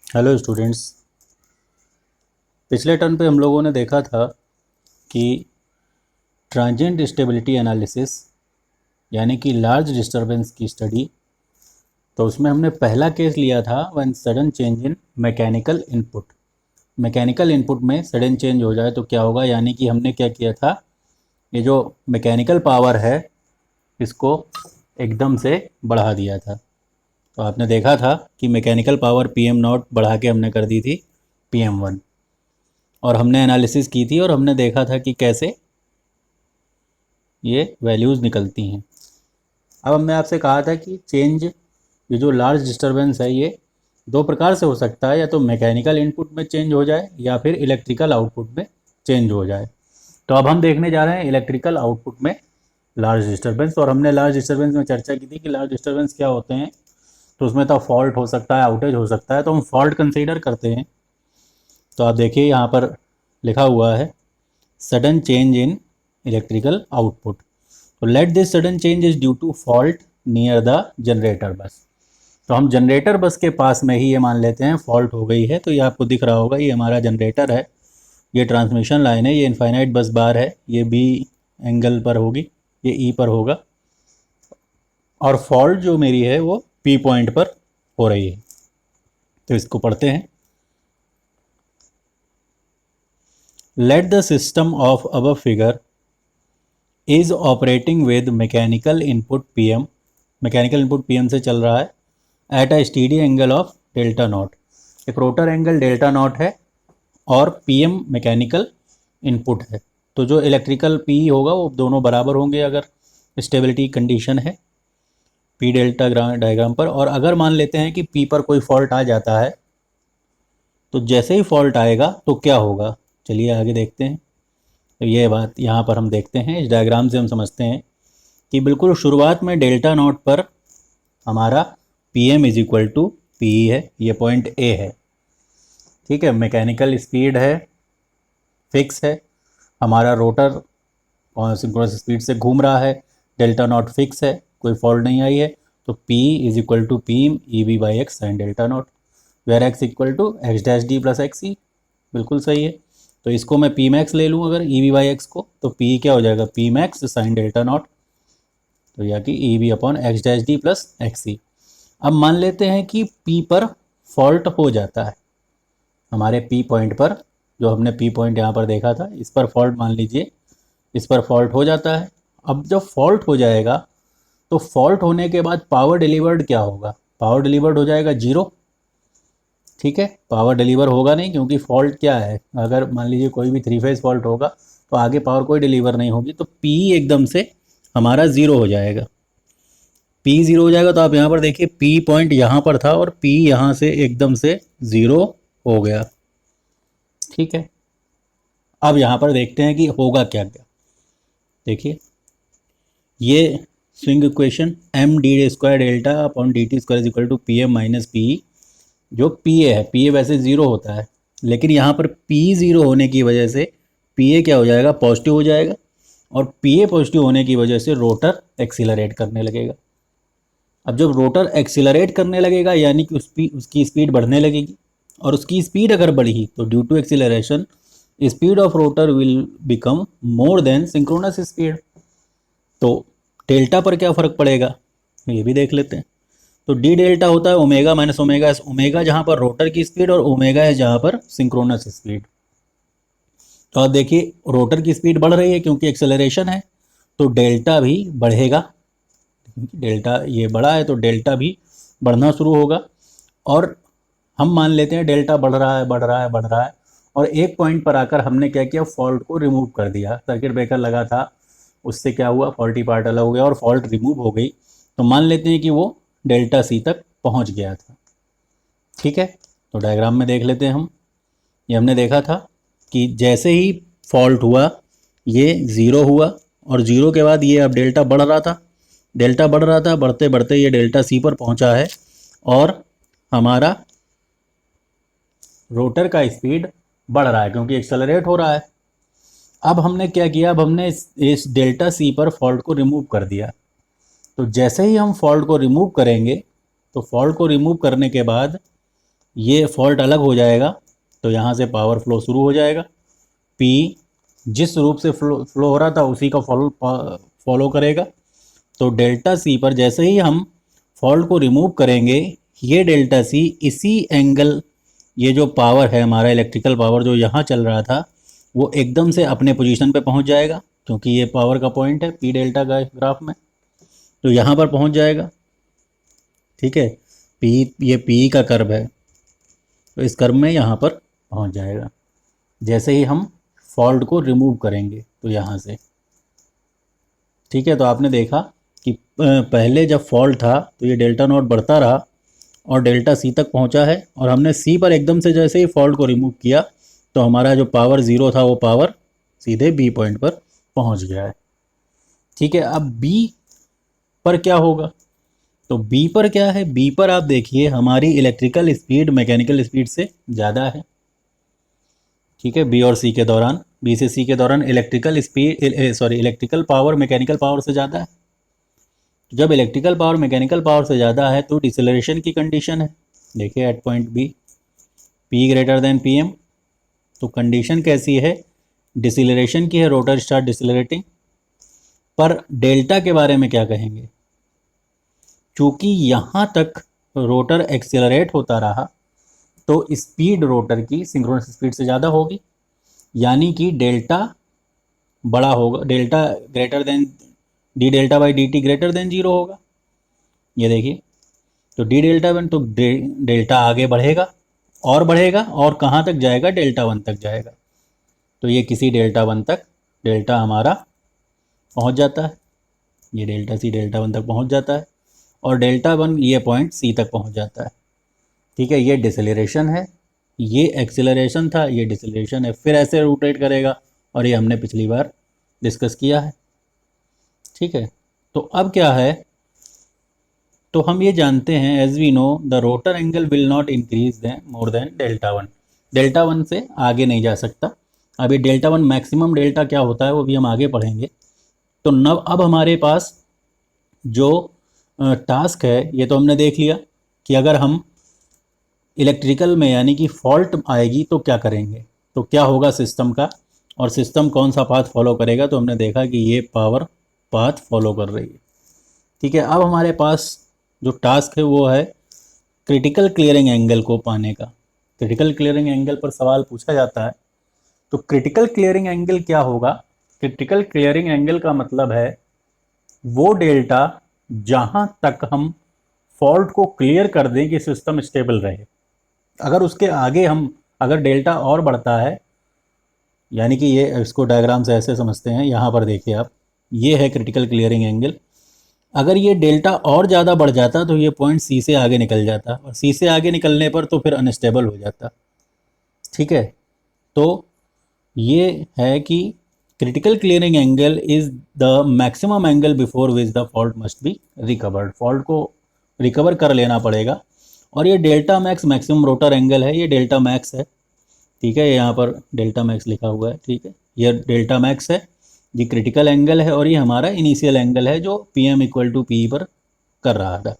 Hello students. पिछले term पे हम लोगों ने देखा था कि ट्रांजिएंट स्टेबिलिटी एनालिसिस यानी कि लार्ज डिस्टरबेंस की स्टडी। तो उसमें हमने पहला केस लिया था when sudden change in mechanical input. Mechanical input में सडन चेंज हो जाए तो क्या होगा, यानी कि हमने क्या किया था, ये जो मैकेनिकल पावर है इसको एकदम से बढ़ा दिया था। तो आपने देखा था कि मैकेनिकल पावर PM0 बढ़ा के हमने कर दी थी PM1, और हमने एनालिसिस की थी और हमने देखा था कि कैसे ये वैल्यूज़ निकलती हैं। अब हमने आपसे कहा था कि चेंज, ये जो लार्ज डिस्टरबेंस है ये दो प्रकार से हो सकता है, या तो मैकेनिकल इनपुट में चेंज हो जाए या फिर इलेक्ट्रिकल आउटपुट में चेंज हो जाए। तो अब हम देखने जा रहे हैं इलेक्ट्रिकल आउटपुट में लार्ज डिस्टरबेंस। और हमने लार्ज डिस्टरबेंस में चर्चा की थी कि लार्ज डिस्टरबेंस क्या होते हैं। तो उसमें तो फॉल्ट हो सकता है, आउटेज हो सकता है, तो हम फॉल्ट कंसीडर करते हैं। तो आप देखिए यहाँ पर लिखा हुआ है sudden change in electrical output. तो let this sudden change is due to fault near the generator bus. तो हम जनरेटर बस के पास में ही ये मान लेते हैं फॉल्ट हो गई है। तो ये आपको दिख रहा होगा, ये हमारा जनरेटर है, ये ट्रांसमिशन लाइन है, ये इनफाइनाइट बस बार है, ये बी एंगल पर होगी, ये ई पर होगा, और फॉल्ट जो मेरी है वो पी पॉइंट पर हो रही है। तो इसको पढ़ते हैं। Let the system of above figure is operating with mechanical input PM। Mechanical input PM से चल रहा है at a steady angle of delta not. एक रोटर एंगल डेल्टा नॉट है और PM मैकेनिकल इनपुट है। तो जो इलेक्ट्रिकल P होगा वो दोनों बराबर होंगे अगर स्टेबिलिटी कंडीशन है P डेल्टा डायग्राम पर। और अगर मान लेते हैं कि P पर कोई फॉल्ट आ जाता है, तो जैसे ही फॉल्ट आएगा तो क्या होगा, चलिए आगे देखते हैं। तो ये बात यहाँ पर हम देखते हैं, इस डायग्राम से हम समझते हैं कि बिल्कुल शुरुआत में डेल्टा नॉट पर हमारा PM is equal to P है, ये पॉइंट A है। ठीक है, मैकेनिकल स्पीड है, फिक्स है, हमारा रोटर सिंक्रोनस स्पीड से घूम रहा है, डेल्टा नॉट फिक्स है, कोई फॉल्ट नहीं आई है। तो P is equal to P EV by x sine delta naught, where x equal to x dash d plus x e. बिल्कुल सही है। तो इसको मैं P मैक्स ले लूँ अगर EV बाई एक्स को, तो P क्या हो जाएगा, P max sine delta naught, तो या कि EV upon x dash d plus x e. अब मान लेते हैं कि P पर फॉल्ट हो जाता है, हमारे P पॉइंट पर, जो हमने P पॉइंट यहाँ पर देखा था, इस पर फॉल्ट मान लीजिए, इस पर फॉल्ट हो जाता है। अब जब फॉल्ट हो जाएगा तो फॉल्ट होने के बाद पावर डिलीवर्ड क्या होगा, पावर डिलीवर्ड हो जाएगा जीरो। ठीक है, पावर डिलीवर होगा नहीं, क्योंकि फॉल्ट क्या है, अगर मान लीजिए कोई भी थ्री फेज फॉल्ट होगा तो आगे पावर कोई डिलीवर नहीं होगी, तो P एकदम से हमारा ज़ीरो हो जाएगा। P ज़ीरो हो जाएगा तो आप यहाँ पर देखिए P पॉइंट यहाँ पर था और P यहाँ से एकदम से ज़ीरो हो गया। ठीक है, अब यहाँ पर देखते हैं कि होगा क्या क्या। देखिए ये swing equation md² delta upon dt² is equal to PM minus P, जो PA है, PA वैसे ज़ीरो होता है, लेकिन यहाँ पर P ज़ीरो होने की वजह से PA क्या हो जाएगा, पॉजिटिव हो जाएगा, और PA पॉजिटिव होने की वजह से रोटर एक्सीलरेट करने लगेगा। अब जब रोटर एक्सीलरेट करने लगेगा यानी कि उसकी स्पीड बढ़ने लगेगी, और उसकी स्पीड अगर बढ़ी तो due to acceleration speed of rotor will become more than synchronous speed. तो डेल्टा पर क्या फ़र्क पड़ेगा, ये भी देख लेते हैं। तो डी डेल्टा होता है omega minus omega S, omega जहाँ पर रोटर की स्पीड और ओमेगा है जहाँ पर सिंक्रोनस स्पीड। तो आप देखिए रोटर की स्पीड बढ़ रही है क्योंकि एक्सेलरेशन है, तो डेल्टा भी बढ़ेगा, डेल्टा ये बढ़ा है तो डेल्टा भी बढ़ना शुरू होगा। और हम मान लेते हैं डेल्टा बढ़ रहा है बढ़ रहा है बढ़ रहा है, और एक पॉइंट पर आकर हमने क्या किया, फॉल्ट को रिमूव कर दिया। सर्किट ब्रेकर लगा था, उससे क्या हुआ, फॉल्टी पार्ट अलग हो गया और फॉल्ट रिमूव हो गई। तो मान लेते हैं कि वो डेल्टा C तक पहुंच गया था। ठीक है, तो डायग्राम में देख लेते हैं हम। ये हमने देखा था कि जैसे ही फॉल्ट हुआ ये ज़ीरो हुआ, और ज़ीरो के बाद ये अब डेल्टा बढ़ रहा था, डेल्टा बढ़ रहा था, बढ़ते बढ़ते ये डेल्टा C पर पहुंचा है, और हमारा रोटर का स्पीड बढ़ रहा है क्योंकि एक्सेलरेट हो रहा है। अब हमने क्या किया, अब हमने इस डेल्टा C पर फॉल्ट को रिमूव कर दिया। तो जैसे ही हम फॉल्ट को रिमूव करेंगे, तो फॉल्ट को रिमूव करने के बाद ये फॉल्ट अलग हो जाएगा तो यहाँ से पावर फ्लो शुरू हो जाएगा। पी जिस रूप से फ्लो हो रहा था उसी का फॉलो करेगा। तो डेल्टा सी पर जैसे ही हम फॉल्ट को रिमूव करेंगे, ये डेल्टा सी इसी एंगल, ये जो पावर है हमारा इलेक्ट्रिकल पावर जो यहाँ चल रहा था, वो एकदम से अपने पोजीशन पे पहुँच जाएगा, क्योंकि ये पावर का पॉइंट है पी डेल्टा का ग्राफ में, तो यहाँ पर पहुँच जाएगा। ठीक है, पी, ये पी का कर्व है, तो इस कर्व में यहाँ पर पहुँच जाएगा जैसे ही हम फॉल्ट को रिमूव करेंगे तो यहाँ से। ठीक है, तो आपने देखा कि पहले जब फॉल्ट था तो ये डेल्टा नॉट बढ़ता रहा और डेल्टा सी तक पहुँचा है, और हमने सी पर एकदम से जैसे ही फॉल्ट को रिमूव किया तो हमारा जो पावर ज़ीरो था वो पावर सीधे बी पॉइंट पर पहुँच गया है। ठीक है, अब बी पर क्या होगा? तो बी पर क्या है? बी पर आप देखिए हमारी इलेक्ट्रिकल स्पीड मैकेनिकल स्पीड से ज़्यादा है। ठीक है, बी और सी के दौरान, बी से सी के दौरान electrical speed electrical power mechanical power से ज़्यादा है। जब इलेक्ट्रिकल पावर मैकेनिकल पावर से ज़्यादा है तो डिसेलरेशन की कंडीशन है। देखिए at point B, P greater than P M, तो कंडीशन कैसी है? डिसेलरेशन की है, रोटर स्टार्ट डिसेलरेटिंग। पर डेल्टा के बारे में क्या कहेंगे? चूँकि यहाँ तक रोटर एक्सेलरेट होता रहा तो स्पीड रोटर की सिंक्रोनस स्पीड से ज़्यादा होगी, यानी कि डेल्टा बड़ा होगा, delta greater than D delta by D T greater than zero होगा। ये देखिए, तो डी डेल्टा वन, तो डेल्टा आगे बढ़ेगा और बढ़ेगा और कहाँ तक जाएगा? डेल्टा वन तक जाएगा। तो ये किसी डेल्टा वन तक डेल्टा हमारा पहुँच जाता है, ये डेल्टा सी डेल्टा वन तक पहुँच जाता है और डेल्टा वन ये पॉइंट सी तक पहुँच जाता है। ठीक है, ये डिसेलरेशन है, ये एक्सेलरेशन था, ये डिसेलरेशन है, फिर ऐसे रोटेट करेगा और ये हमने पिछली बार डिस्कस किया है। ठीक है, तो अब क्या है? तो हम ये जानते हैं, as we know the rotor angle will not increase then more than delta one, delta one से आगे नहीं जा सकता। अभी डेल्टा वन मैक्सिमम डेल्टा क्या होता है वो भी हम आगे पढ़ेंगे। तो नव अब हमारे पास जो टास्क है ये तो हमने देख लिया कि अगर हम इलेक्ट्रिकल में यानी कि फॉल्ट आएगी तो क्या करेंगे, तो क्या होगा सिस्टम का, और सिस्टम कौन सा पाथ फॉलो करेगा। तो हमने देखा कि ये पावर पाथ फॉलो कर रही है। ठीक है, अब हमारे पास जो टास्क है वो है क्रिटिकल क्लियरिंग एंगल को पाने का। क्रिटिकल क्लियरिंग एंगल पर सवाल पूछा जाता है, तो क्रिटिकल क्लियरिंग एंगल क्या होगा? क्रिटिकल क्लियरिंग एंगल का मतलब है वो डेल्टा जहाँ तक हम फॉल्ट को क्लियर कर दें कि सिस्टम स्टेबल रहे। अगर उसके आगे हम, अगर डेल्टा और बढ़ता है, यानी कि ये, इसको डायग्राम से ऐसे समझते हैं, यहाँ पर देखिए आप, ये है क्रिटिकल क्लियरिंग एंगल। अगर ये डेल्टा और ज़्यादा बढ़ जाता तो ये पॉइंट सी से आगे निकल जाता, और सी से आगे निकलने पर तो फिर अनस्टेबल हो जाता। ठीक है, तो ये है कि critical clearing angle is the maximum angle before which the fault must be recovered. Fault को रिकवर कर लेना पड़ेगा, और ये delta max maximum rotor angle है, ये डेल्टा मैक्स है। ठीक है, यहाँ पर डेल्टा मैक्स लिखा हुआ है। ठीक है, ये डेल्टा मैक्स है, ये क्रिटिकल एंगल है, और ये हमारा इनिशियल एंगल है जो P M equal to P पर कर रहा था।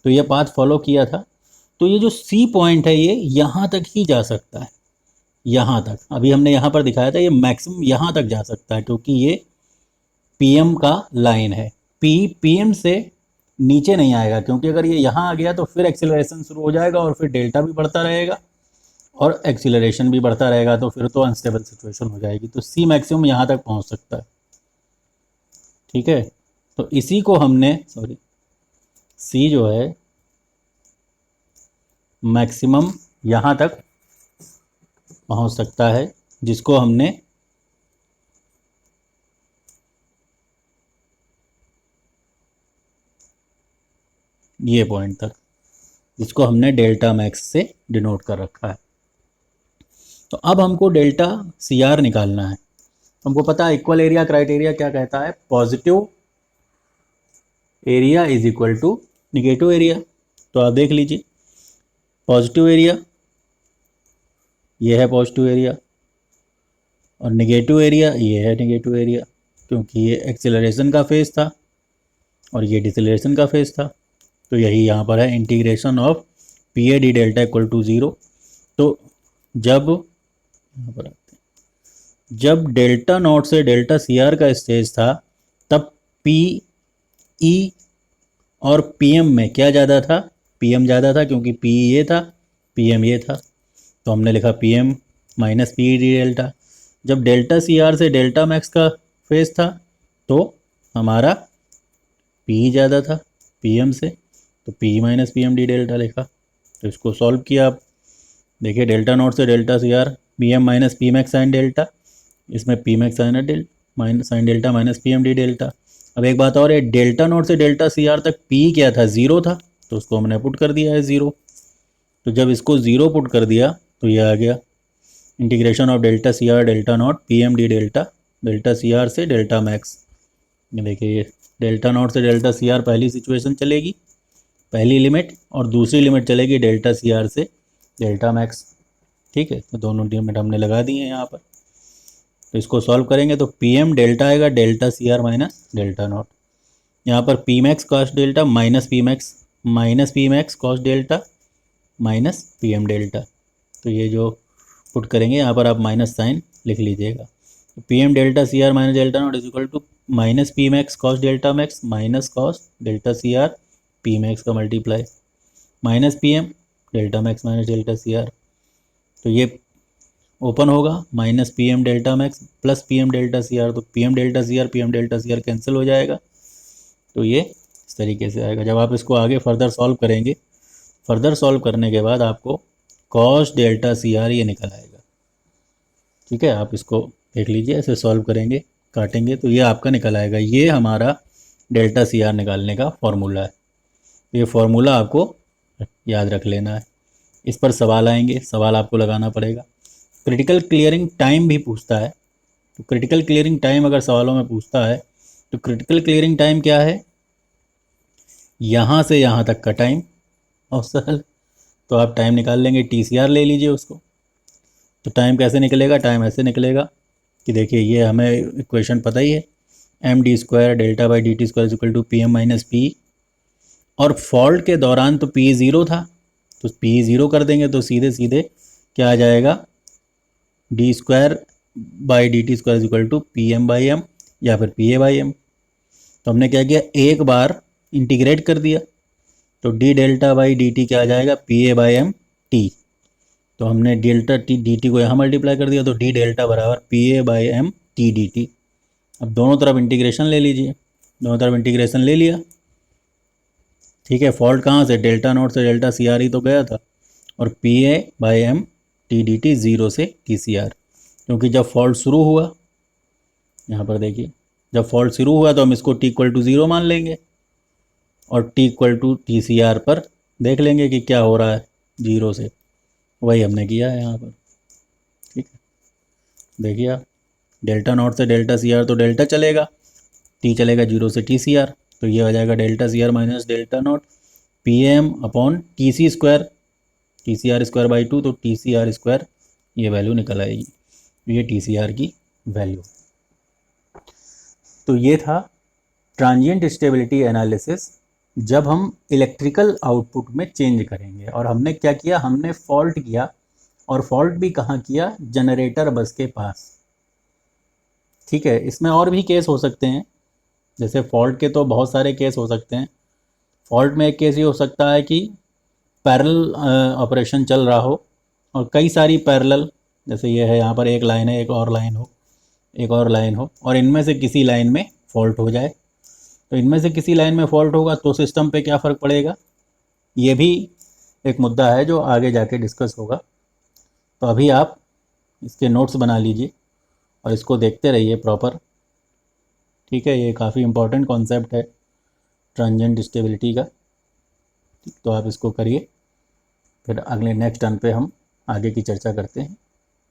तो ये पाथ फॉलो किया था। तो ये जो सी पॉइंट है ये यहाँ तक ही जा सकता है, यहाँ तक। अभी हमने यहाँ पर दिखाया था ये मैक्सिमम यहाँ तक जा सकता है, क्योंकि ये पी एम का लाइन है। पी एम से नीचे नहीं आएगा, क्योंकि अगर ये यहाँ आ गया तो फिर एक्सेलरेशन शुरू हो जाएगा और फिर डेल्टा भी बढ़ता रहेगा और एक्सीलरेशन भी बढ़ता रहेगा, तो फिर तो अनस्टेबल सिचुएशन हो जाएगी। तो सी मैक्सिमम यहाँ तक पहुँच सकता है। ठीक है, तो इसी को हमने, सी जो है मैक्सिमम यहाँ तक पहुँच सकता है, जिसको हमने ये पॉइंट तक, जिसको हमने डेल्टा मैक्स से डिनोट कर रखा है। तो अब हमको डेल्टा सी आर निकालना है। हमको पता है इक्वल एरिया क्राइटेरिया क्या कहता है, positive area is equal to negative area. तो आप देख लीजिए, पॉजिटिव एरिया ये है पॉजिटिव एरिया, और निगेटिव एरिया ये है निगेटिव एरिया, क्योंकि ये एक्सेलरेशन का फेज था और ये डिसेलरेशन का फेज था। तो यही यहाँ पर है integration of P A D delta equal to 0। तो जब यहाँ पर आते हैं, जब डेल्टा नॉट से डेल्टा सी आर का स्टेज था तब पी ई और पी एम में क्या ज़्यादा था, पी एम ज़्यादा था, क्योंकि पी ई ये था, पी एम ये था। तो हमने लिखा P M minus P D delta. जब डेल्टा सी आर से डेल्टा मैक्स का फेज था तो हमारा पी ज़्यादा था पी एम से, तो P minus P M D delta लिखा। तो इसको सॉल्व किया आप, देखिए डेल्टा नॉट से delta C R P M minus P max sine delta, इसमें P max sine delta minus P M D delta. अब एक बात और है, डेल्टा नॉट से डेल्टा सी आर तक पी क्या था, ज़ीरो था, तो उसको हमने पुट कर दिया है ज़ीरो। तो जब इसको ज़ीरो पुट कर दिया तो ये आ गया integration of delta C R delta naught P M D delta, delta C R से डेल्टा मैक्स। ये देखिए ये डेल्टा नॉट से डेल्टा सी आर पहली सिचुएशन चलेगी, पहली लिमिट, और दूसरी लिमिट चलेगी डेल्टा सी आर से डेल्टा मैक्स। ठीक है, तो दोनों लिमिट हमने लगा दी हैं यहाँ पर। तो इसको सॉल्व करेंगे तो पी एम डेल्टा आएगा delta C R minus delta naught. यहाँ पर P max cos delta minus P max cos delta minus P M delta. तो ये जो पुट करेंगे यहाँ पर आप माइनस साइन लिख लीजिएगा। तो P M delta C R minus delta naught is equal to minus P max cos delta max minus cos delta C R P max का multiply minus P M delta max minus delta C R. तो ये open होगा, minus P M delta max plus P M delta C R, तो P M delta C R cancel हो जाएगा। तो ये इस तरीके से आएगा। जब आप इसको आगे फर्दर सॉल्व करेंगे, फर्दर सॉल्व करने के बाद आपको कॉस डेल्टा सी आर ये निकल आएगा। ठीक है, आप इसको देख लीजिए, ऐसे सॉल्व करेंगे काटेंगे तो ये आपका निकल आएगा। ये हमारा डेल्टा सी आर निकालने का फॉर्मूला है। ये फॉर्मूला आपको याद रख लेना है। इस पर सवाल आएंगे, सवाल आपको लगाना पड़ेगा। क्रिटिकल क्लियरिंग टाइम भी पूछता है, तो क्रिटिकल क्लियरिंग टाइम अगर सवालों में पूछता है तो क्रिटिकल क्लियरिंग टाइम क्या है, यहाँ से यहाँ तक का टाइम और सरल। तो आप टाइम निकाल लेंगे, टी सी आर ले लीजिए उसको। तो टाइम कैसे निकलेगा, टाइम ऐसे निकलेगा कि देखिए ये हमें इक्वेशन पता ही है, M D square delta by D T square equal to P M minus P, और फॉल्ट के दौरान तो पी ज़ीरो था, तो पी ज़ीरो कर देंगे तो सीधे सीधे क्या आ जाएगा, D square by D T square equal to P M by M या फिर पी ए बाई एम। तो हमने क्या किया, एक बार इंटीग्रेट कर दिया, तो D delta by D T क्या आ जाएगा, P A by M T. तो हमने डेल्टा टी डी टी को यहाँ मल्टीप्लाई कर दिया, तो डी डेल्टा बराबर P A by M T D T. अब दोनों तरफ इंटीग्रेशन ले लीजिए, दोनों तरफ इंटीग्रेशन ले लिया। ठीक है, फॉल्ट कहाँ से, डेल्टा नॉट से डेल्टा सी आर ही तो गया था, और P A by M T D T zero से टी सी आर। क्योंकि जब फॉल्ट शुरू हुआ, यहाँ पर देखिए, जब फॉल्ट शुरू हुआ तो हम इसको टी इक्वल टू ज़ीरो मान लेंगे, और T equal to T C R पर देख लेंगे कि क्या हो रहा है जीरो से। वही हमने किया है यहाँ पर। ठीक है, देखिए आप, डेल्टा नॉट से डेल्टा सी आर तो डेल्टा चलेगा, टी चलेगा जीरो से टी सी आर, तो ये हो जाएगा delta C R minus delta naught P M upon T C square, T C R square by two, तो टी सी आर स्क्वायर ये वैल्यू निकल आएगी। ये टी सी आर की वैल्यू। तो ये था ट्रांजिएंट स्टेबिलिटी एनालिसिस जब हम इलेक्ट्रिकल आउटपुट में चेंज करेंगे। और हमने क्या किया, हमने फॉल्ट किया, और फॉल्ट भी कहाँ किया, जनरेटर बस के पास। ठीक है, इसमें और भी केस हो सकते हैं, जैसे फॉल्ट के तो बहुत सारे केस हो सकते हैं। फॉल्ट में एक केस ये हो सकता है कि पैरेलल ऑपरेशन चल रहा हो और कई सारी पैरेलल, जैसे ये है यहाँ पर एक लाइन है, एक और लाइन हो, एक और लाइन हो, और इनमें से किसी लाइन में फॉल्ट हो जाए। तो इनमें से किसी लाइन में फॉल्ट होगा तो सिस्टम पे क्या फ़र्क पड़ेगा, ये भी एक मुद्दा है जो आगे जाके डिस्कस होगा। तो अभी आप इसके नोट्स बना लीजिए और इसको देखते रहिए प्रॉपर। ठीक है, ये काफ़ी इम्पोर्टेंट कॉन्सेप्ट है ट्रांजिएंट स्टेबिलिटी का। तो आप इसको करिए, फिर अगले नेक्स्ट टर्न पे हम आगे की चर्चा करते हैं।